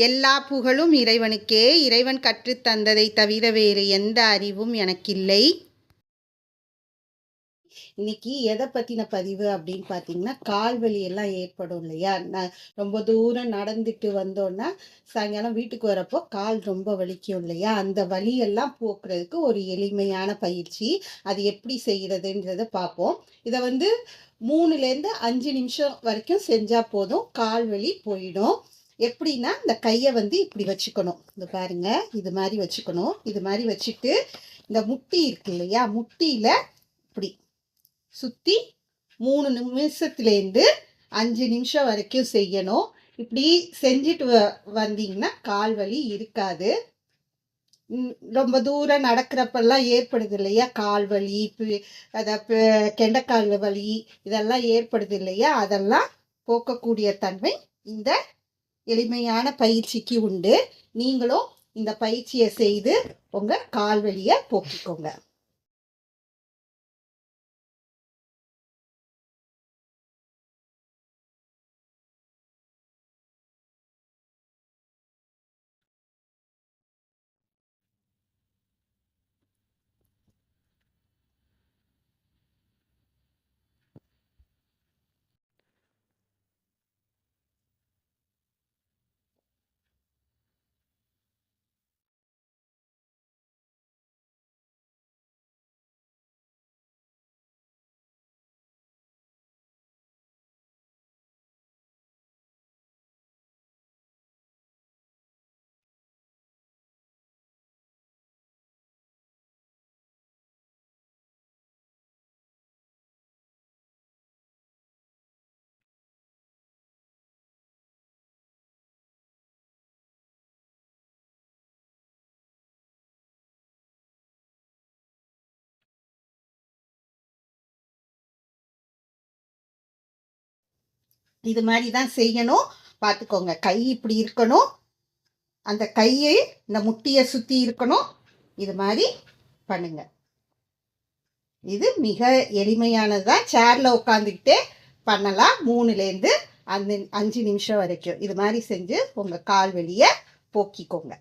எல்லா புகழும் இறைவனுக்கே. இறைவன் கற்றுத்தந்ததை தவிர வேறு எந்த அறிவும் எனக்கில்லை. இன்னைக்கு எதை பற்றின பதிவு அப்படின்னு பார்த்தீங்கன்னா, கால் வலி எல்லாம் ஏற்படும் இல்லையா? ரொம்ப தூரம் நடந்துட்டு வந்தோன்னா சாயங்காலம் வீட்டுக்கு வரப்போ கால் ரொம்ப வலிக்கும் இல்லையா? அந்த வலியெல்லாம் போக்குறதுக்கு ஒரு எளிமையான பயிற்சி. அது எப்படி செய்கிறதுன்றதை பார்ப்போம். இதை 3லேருந்து 5 நிமிஷம் வரைக்கும் செஞ்சால் போதும், கால் வலி போயிடும். எப்படின்னா, இந்த கையை இப்படி வச்சுக்கணும். இந்த பாருங்க, இது மாதிரி வச்சுக்கணும். இது மாதிரி வச்சுட்டு இந்த முட்டி இருக்கு இல்லையா, முட்டியில் இப்படி சுற்றி 3 நிமிஷத்துலேருந்து 5 நிமிஷம் வரைக்கும் செய்யணும். இப்படி செஞ்சுட்டு வந்தீங்கன்னா கால் வலி இருக்காது. ரொம்ப தூரம் நடக்கிறப்பெல்லாம் ஏற்படுது இல்லையா கால் வலி, கெண்டைக்கால் வலி இதெல்லாம் ஏற்படுது இல்லையா, அதெல்லாம் போக்கக்கூடிய தன்மை இந்த எளிமையான பயிற்சிக்கு உண்டு. நீங்களும் இந்த பயிற்சியை செய்து உங்கள் கால் வலியை போக்கிக்கோங்க. இது மாதிரி தான் செய்யணும். பார்த்துக்கோங்க, கை இப்படி இருக்கணும், அந்த கையை இந்த முட்டியை சுற்றி இருக்கணும். இது மாதிரி பண்ணுங்க. இது மிக எளிமையானது தான். சேரில் உட்காந்துக்கிட்டே பண்ணலாம். 3லேருந்து 5 நிமிஷம் வரைக்கும் இது மாதிரி செஞ்சு உங்கள் கால் வலியை போக்கிக்கோங்க.